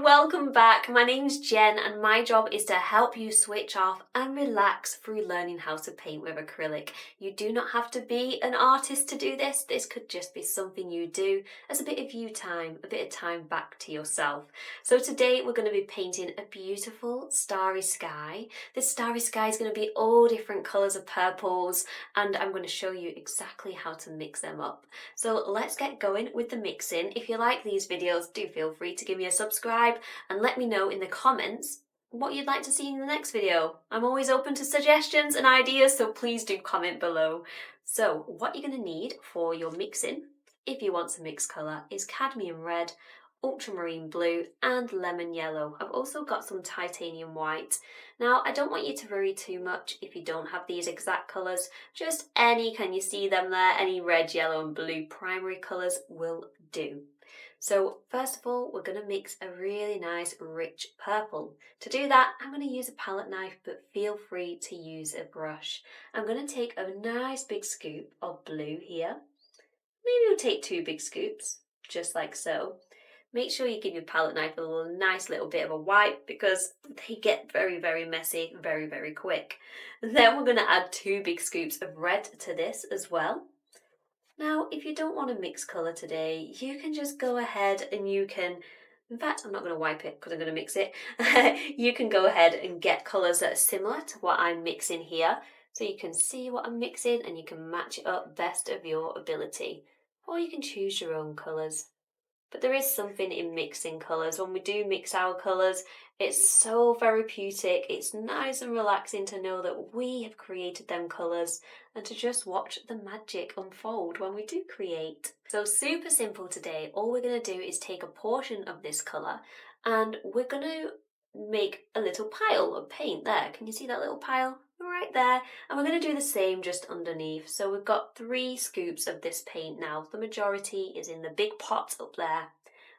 and welcome back. My name's Jen and my job is to help you switch off and relax through learning how to paint with acrylic. You do not have to be an artist to do this. This could just be something you do as a bit of you time, a bit of time back to yourself. So today we're going to be painting a beautiful starry sky. This starry sky is going to be all different colours of purples and I'm going to show you exactly how to mix them up. So let's get going with the mixing. If you like these videos, do feel free to give me a subscribe and let me know in the comments what you'd like to see in the next video. I'm always open to suggestions and ideas, so please do comment below. So what you're going to need for your mixing, if you want to mix colour, is Cadmium Red, Ultramarine Blue and Lemon Yellow. I've also got some Titanium White. Now I don't want you to worry too much if you don't have these exact colours, just any, can you see them there, any red, yellow and blue primary colours will do. So first of all, we're going to mix a really nice rich purple. To do that, I'm going to use a palette knife, but feel free to use a brush. I'm going to take a nice big scoop of blue here. Maybe we'll take 2 big scoops, just like so. Make sure you give your palette knife a nice little bit of a wipe because they get very, very messy very, very quick. Then we're going to add 2 big scoops of red to this as well. Now, if you don't want to mix colour today, you can just go ahead and you can, in fact, I'm not going to wipe it because I'm going to mix it. You can go ahead and get colours that are similar to what I'm mixing here. So you can see what I'm mixing and you can match it up best of your ability. Or you can choose your own colours. But there is something in mixing colours. When we do mix our colours, it's so therapeutic. It's nice and relaxing to know that we have created them colours and to just watch the magic unfold when we do create. So super simple today. All we're going to do is take a portion of this colour and we're going to make a little pile of paint there. Can you see that little pile? Right there, and we're going to do the same just underneath. So we've got 3 scoops of this paint now. The majority is in the big pot up there.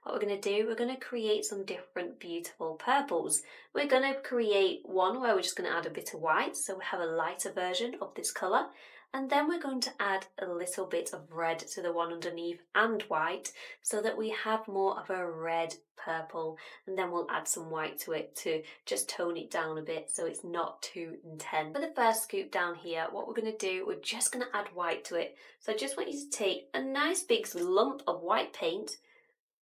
What we're going to do, we're going to create some different beautiful purples. We're going to create one where we're just going to add a bit of white, so we have a lighter version of this colour. And then we're going to add a little bit of red to the one underneath and white so that we have more of a red purple, and then we'll add some white to it to just tone it down a bit so it's not too intense. For the first scoop down here, what we're going to do, we're just going to add white to it. So I just want you to take a nice big lump of white paint,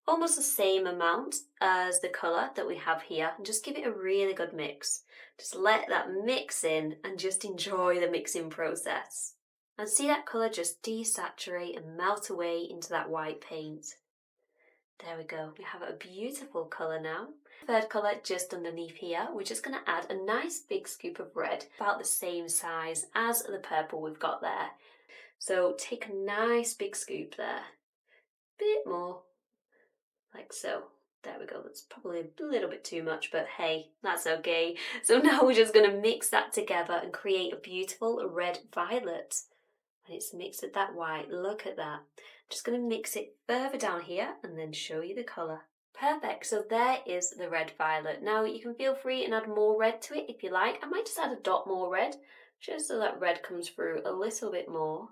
almost the same amount as the colour that we have here, and just give it a really good mix. Just let that mix in and just enjoy the mixing process. And see that colour just desaturate and melt away into that white paint. There we go, we have a beautiful colour now. Third colour just underneath here, we're just going to add a nice big scoop of red, about the same size as the purple we've got there. So take a nice big scoop there, bit more, like so. There we go, that's probably a little bit too much, but hey, that's okay. So now we're just going to mix that together and create a beautiful red violet. And it's mixed with that white, look at that. I'm just going to mix it further down here and then show you the colour. Perfect, so there is the red violet. Now you can feel free and add more red to it if you like. I might just add a dot more red, just so that red comes through a little bit more.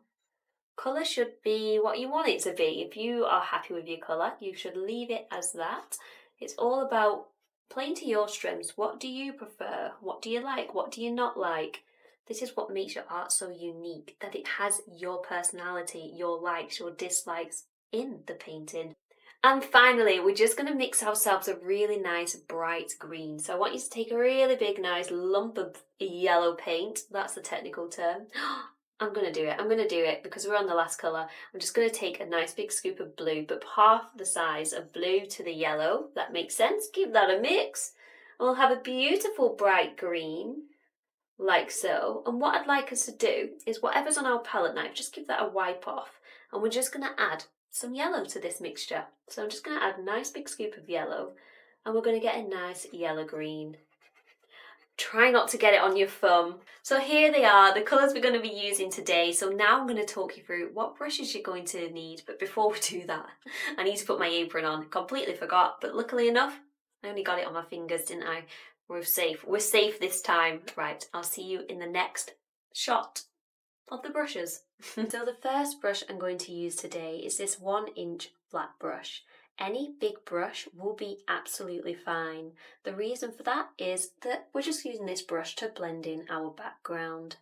Colour should be what you want it to be. If you are happy with your colour, you should leave it as that. It's all about playing to your strengths. What do you prefer? What do you like? What do you not like? This is what makes your art so unique, that it has your personality, your likes, your dislikes in the painting. And finally, we're just going to mix ourselves a really nice bright green. So I want you to take a really big, nice lump of yellow paint. That's the technical term. I'm going to do it because we're on the last colour. I'm just going to take a nice big scoop of blue, but half the size of blue to the yellow. That makes sense. Give that a mix. And we'll have a beautiful bright green, like so. And what I'd like us to do is whatever's on our palette knife, just give that a wipe off. And we're just going to add some yellow to this mixture. So I'm just going to add a nice big scoop of yellow and we're going to get a nice yellow green. Try not to get it on your thumb. So here they are, the colours we're going to be using today. So now I'm going to talk you through what brushes you're going to need. But before we do that, I need to put my apron on. Completely forgot, but luckily enough, I only got it on my fingers, didn't I? We're safe. We're safe this time. Right, I'll see you in the next shot of the brushes. So the first brush I'm going to use today is this 1-inch flat brush. Any big brush will be absolutely fine. The reason for that is that we're just using this brush to blend in our background.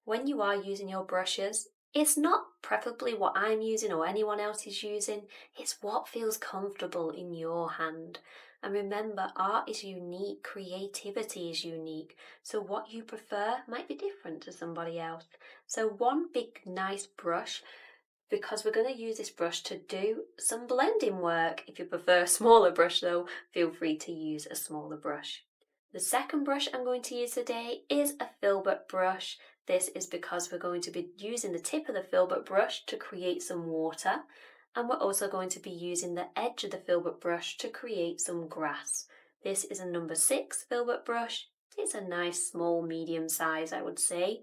When you are using your brushes, it's not preferably what I'm using or anyone else is using, it's what feels comfortable in your hand. And remember, art is unique, creativity is unique, so what you prefer might be different to somebody else. So one big nice brush, because we're going to use this brush to do some blending work. If you prefer a smaller brush though, feel free to use a smaller brush. The second brush I'm going to use today is a filbert brush. This is because we're going to be using the tip of the filbert brush to create some water, and we're also going to be using the edge of the filbert brush to create some grass. This is a number 6 filbert brush. It's a nice small medium size, I would say,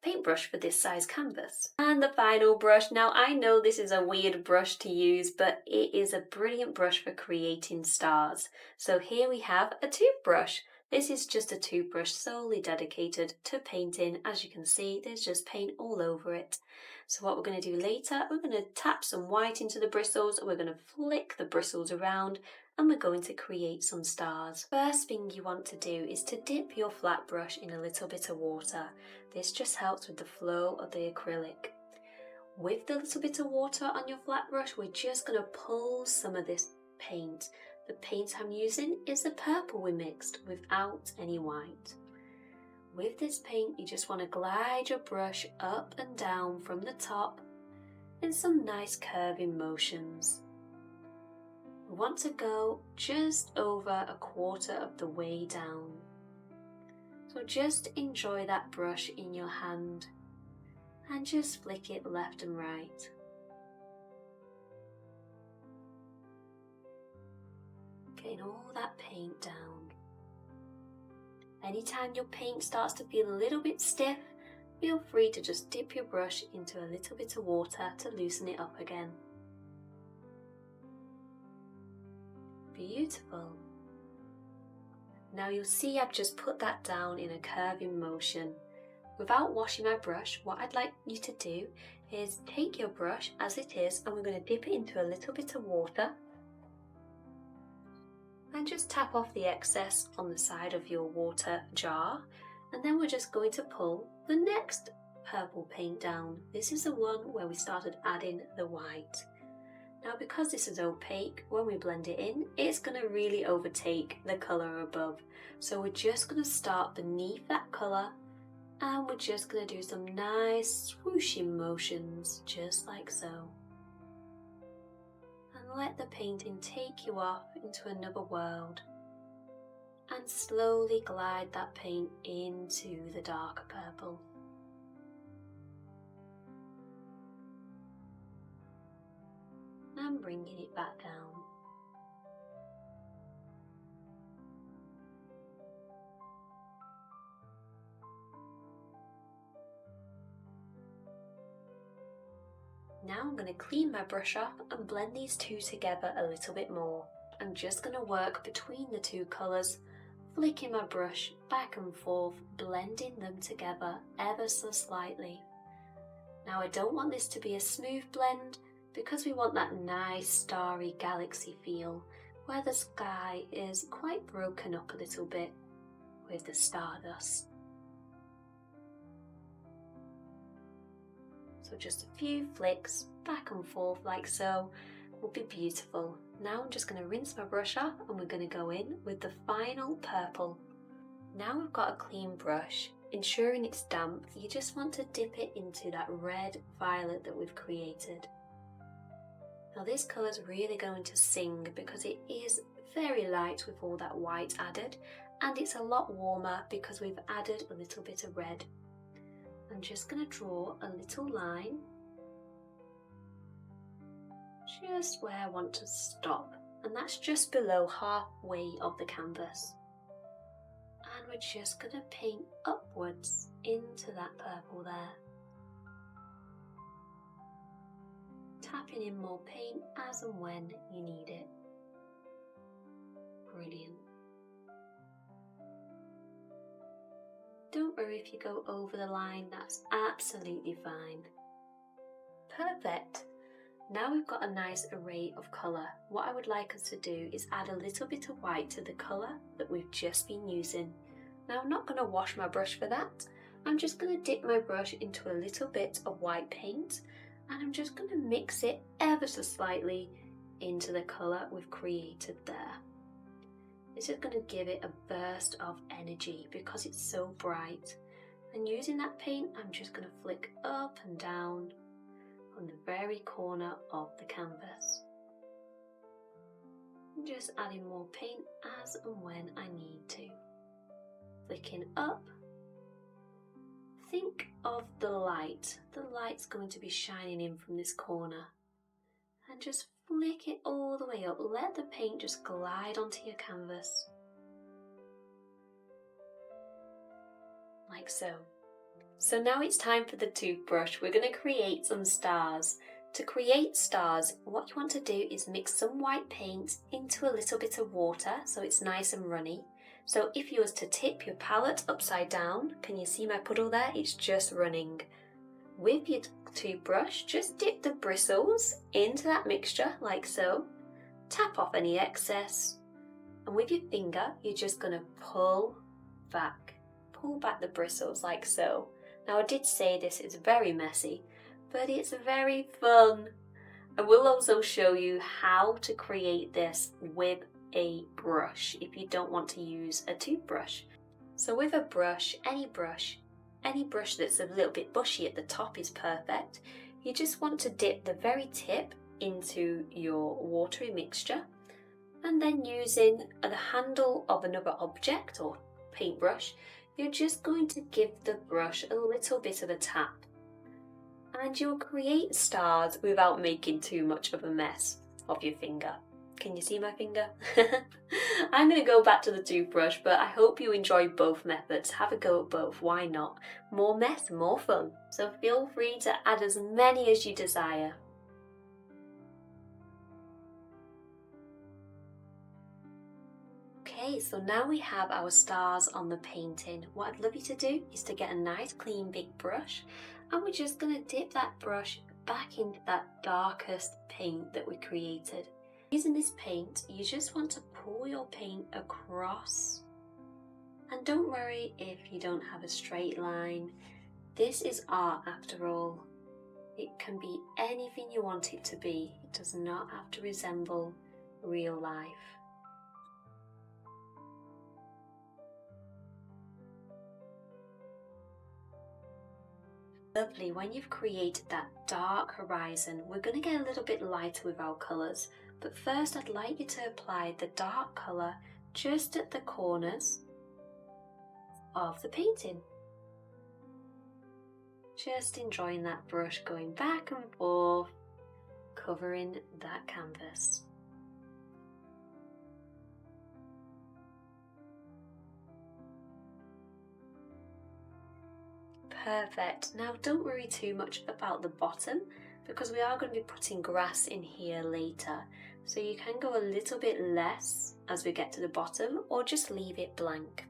paintbrush for this size canvas. And the final brush. Now I know this is a weird brush to use, but it is a brilliant brush for creating stars. So here we have a toothbrush. This is just a toothbrush solely dedicated to painting. As you can see, there's just paint all over it. So what we're going to do later, we're going to tap some white into the bristles, we're going to flick the bristles around, and we're going to create some stars. First thing you want to do is to dip your flat brush in a little bit of water. This just helps with the flow of the acrylic. With the little bit of water on your flat brush, we're just going to pull some of this paint. The paint I'm using is the purple we mixed without any white. With this paint, you just want to glide your brush up and down from the top in some nice curving motions. We want to go just over a quarter of the way down. So just enjoy that brush in your hand and just flick it left and right. Getting all that paint down. Anytime your paint starts to feel a little bit stiff, feel free to just dip your brush into a little bit of water to loosen it up again. Beautiful. Now you'll see I've just put that down in a curving motion. Without washing my brush, what I'd like you to do is take your brush as it is, and we're going to dip it into a little bit of water and just tap off the excess on the side of your water jar, and then we're just going to pull the next purple paint down. This is the one where we started adding the white. Now because this is opaque, when we blend it in, it's going to really overtake the colour above. So we're just going to start beneath that colour, and we're just going to do some nice swooshing motions, just like so. And let the painting take you off into another world. And slowly glide that paint into the darker purple. And bringing it back down. Now I'm going to clean my brush off and blend these two together a little bit more. I'm just going to work between the two colours, flicking my brush back and forth, blending them together ever so slightly. Now I don't want this to be a smooth blend, because we want that nice starry galaxy feel where the sky is quite broken up a little bit with the stardust. So just a few flicks back and forth like so will be beautiful. Now I'm just going to rinse my brush off and we're going to go in with the final purple. Now we've got a clean brush. Ensuring it's damp, you just want to dip it into that red violet that we've created. Now this colour is really going to sing because it is very light with all that white added, and it's a lot warmer because we've added a little bit of red. I'm just going to draw a little line just where I want to stop, and that's just below halfway of the canvas. And we're just going to paint upwards into that purple there. Tapping in more paint as and when you need it. Brilliant. Don't worry if you go over the line, that's absolutely fine. Perfect. Now we've got a nice array of colour. What I would like us to do is add a little bit of white to the colour that we've just been using. Now I'm not going to wash my brush for that. I'm just going to dip my brush into a little bit of white paint and I'm just going to mix it ever so slightly into the colour we've created there. This is going to give it a burst of energy because it's so bright. And using that paint, I'm just going to flick up and down on the very corner of the canvas. I'm just adding more paint as and when I need to. Flicking up. Think of the light. The light's going to be shining in from this corner. And just flick it all the way up. Let the paint just glide onto your canvas. Like so. So now it's time for the toothbrush. We're going to create some stars. To create stars, what you want to do is mix some white paint into a little bit of water so it's nice and runny. So if you was to tip your palette upside down, can you see my puddle there? It's just running. With your toothbrush, just dip the bristles into that mixture like so. Tap off any excess. And with your finger, you're just going to pull back the bristles like so. Now I did say this is very messy, but it's very fun. I will also show you how to create this with a brush if you don't want to use a toothbrush. So with a brush, any brush that's a little bit bushy at the top is perfect. You just want to dip the very tip into your watery mixture and then using the handle of another object or paintbrush, you're just going to give the brush a little bit of a tap and you'll create stars without making too much of a mess of your finger. Can you see my finger? I'm going to go back to the toothbrush, but I hope you enjoy both methods. Have a go at both, why not? More mess, more fun. So feel free to add as many as you desire. Okay, so now we have our stars on the painting. What I'd love you to do is to get a nice clean big brush and we're just going to dip that brush back into that darkest paint that we created. Using this paint, you just want to pull your paint across. And don't worry if you don't have a straight line. This is art after all. It can be anything you want it to be. It does not have to resemble real life. Lovely, when you've created that dark horizon, we're going to get a little bit lighter with our colours. But first I'd like you to apply the dark colour just at the corners of the painting. Just enjoying that brush going back and forth, covering that canvas. Perfect. Now don't worry too much about the bottom because we are going to be putting grass in here later. So you can go a little bit less as we get to the bottom or just leave it blank.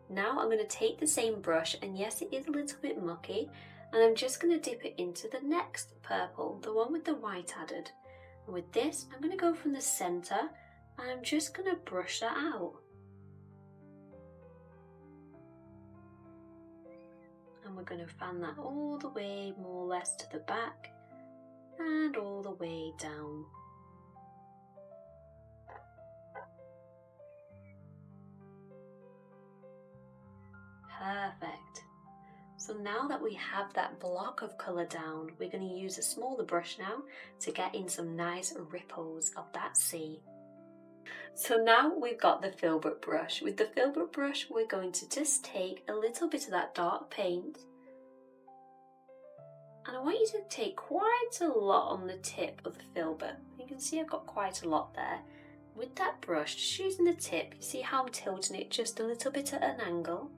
Now I'm going to take the same brush and yes, it is a little bit mucky and I'm just going to dip it into the next purple, the one with the white added. And with this, I'm going to go from the centre and I'm just going to brush that out. And we're going to fan that all the way more or less to the back and all the way down. Perfect. So now that we have that block of colour down, we're going to use a smaller brush now to get in some nice ripples of that sea. So now we've got the filbert brush. With the filbert brush, we're going to just take a little bit of that dark paint. And I want you to take quite a lot on the tip of the filbert. You can see I've got quite a lot there. With that brush, just using the tip, you see how I'm tilting it just a little bit at an angle,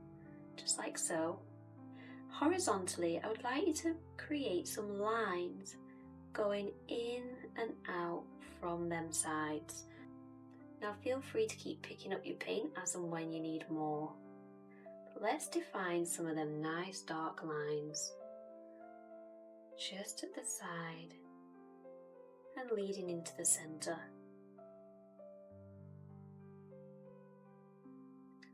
just like so. Horizontally, I would like you to create some lines going in and out from them sides. Now feel free to keep picking up your paint as and when you need more. But let's define some of them nice dark lines just at the side. and leading into the centre.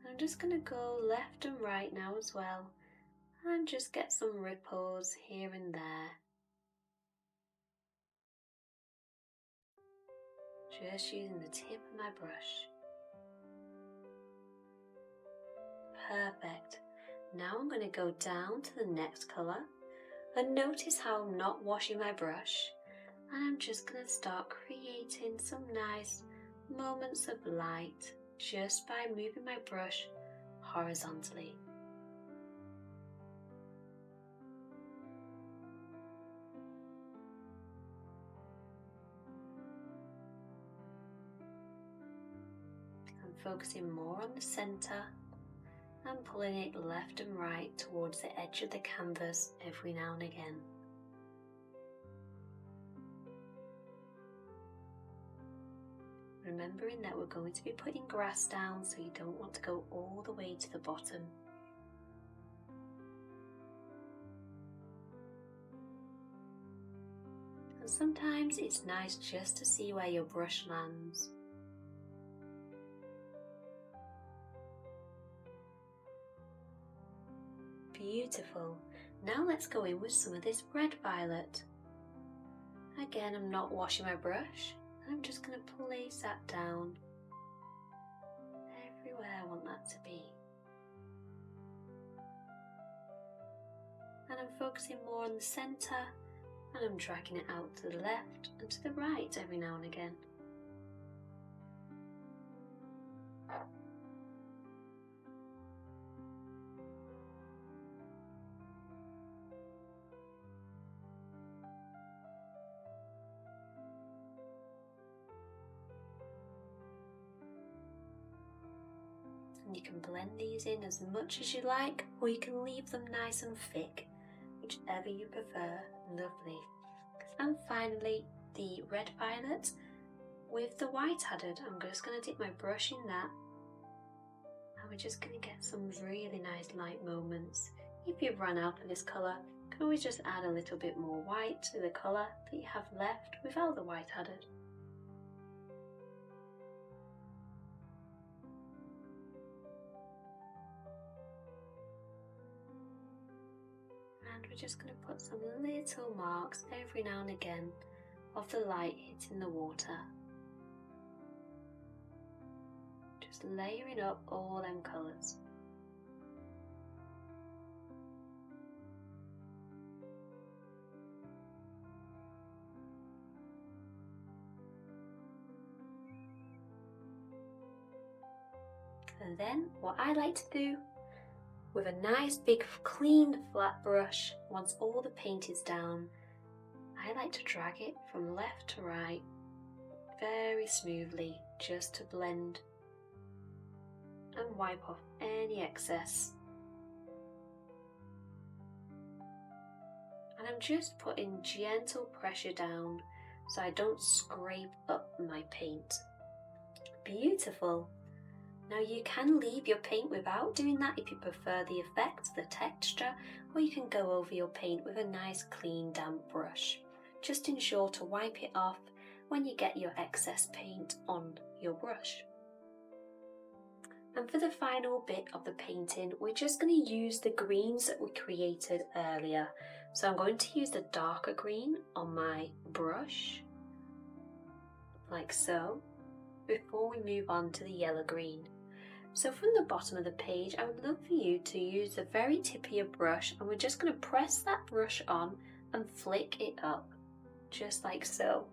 I'm just going to go left and right now as well, and just get some ripples here and there. Just using the tip of my brush. Perfect. Now I'm going to go down to the next colour, and notice how I'm not washing my brush, and I'm just going to start creating some nice moments of light just by moving my brush horizontally. I'm focusing more on the centre and pulling it left and right towards the edge of the canvas every now and again. Remembering that we're going to be putting grass down, so you don't want to go all the way to the bottom. And sometimes it's nice just to see where your brush lands. Beautiful. Now let's go in with some of this red violet. Again, I'm not washing my brush. I'm just going to place that down everywhere I want that to be. And I'm focusing more on the centre, and I'm dragging it out to the left and to the right every now and again. And you can blend these in as much as you like, or you can leave them nice and thick, whichever you prefer. Lovely. And finally, the red violet with the white added. I'm just going to dip my brush in that, and we're just going to get some really nice light moments. If you've run out of this colour, you can always just add a little bit more white to the colour that you have left without the white added. And we're just going to put some little marks every now and again of the light hitting the water. Just layering up all them colours. And then what I like to do, with a nice big clean flat brush, once all the paint is down, I like to drag it from left to right very smoothly, just to blend and wipe off any excess. And I'm just putting gentle pressure down so I don't scrape up my paint. Beautiful. Now you can leave your paint without doing that if you prefer the effect, the texture, or you can go over your paint with a nice clean damp brush. Just ensure to wipe it off when you get your excess paint on your brush. And for the final bit of the painting, we're just going to use the greens that we created earlier. So I'm going to use the darker green on my brush, like so, before we move on to the yellow green. So from the bottom of the page, I would love for you to use the very tip of your brush, and we're just going to press that brush on and flick it up, just like so.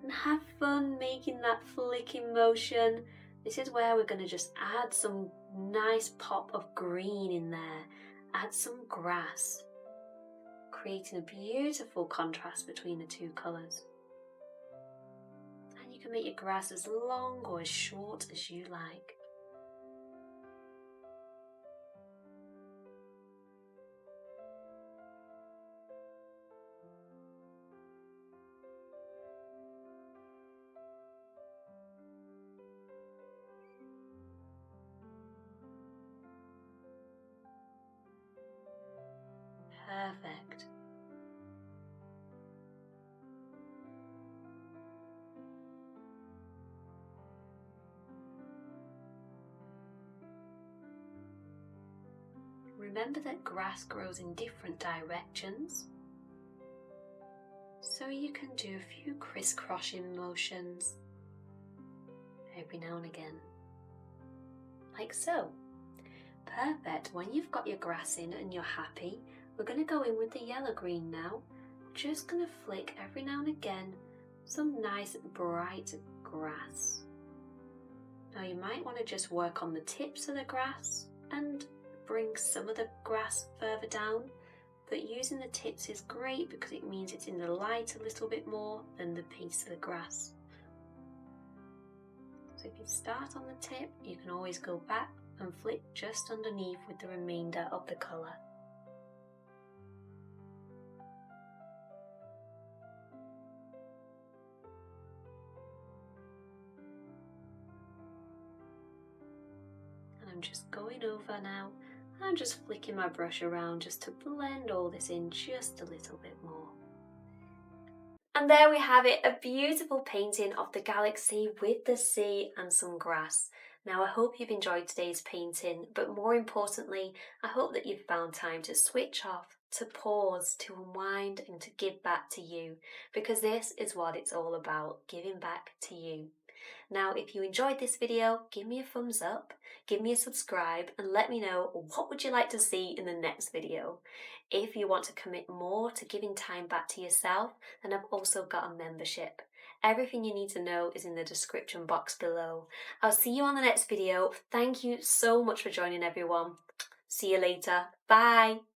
And have fun making that flicking motion. This is where we're going to just add some nice pop of green in there, add some grass, creating a beautiful contrast between the two colours. And you can make your grass as long or as short as you like. Perfect. remember that grass grows in different directions, so you can do a few crisscrossing motions every now and again, like so. Perfect. When you've got your grass in and you're happy, we're going to go in with the yellow-green now. Just going to flick every now and again some nice bright grass. Now you might want to just work on the tips of the grass and bring some of the grass further down, but using the tips is great because it means it's in the light a little bit more than the piece of the grass. So if you start on the tip, you can always go back and flick just underneath with the remainder of the colour. And I'm just going over now, and I'm just flicking my brush around just to blend all this in just a little bit more. And there we have it, a beautiful painting of the galaxy with the sea and some grass. Now I hope you've enjoyed today's painting, but more importantly, I hope that you've found time to switch off, to pause, to unwind and to give back to you, because this is what it's all about, giving back to you. Now, if you enjoyed this video, give me a thumbs up, give me a subscribe, and let me know what would you like to see in the next video. If you want to commit more to giving time back to yourself, then I've also got a membership. Everything you need to know is in the description box below. I'll see you on the next video. Thank you so much for joining, everyone. See you later. Bye.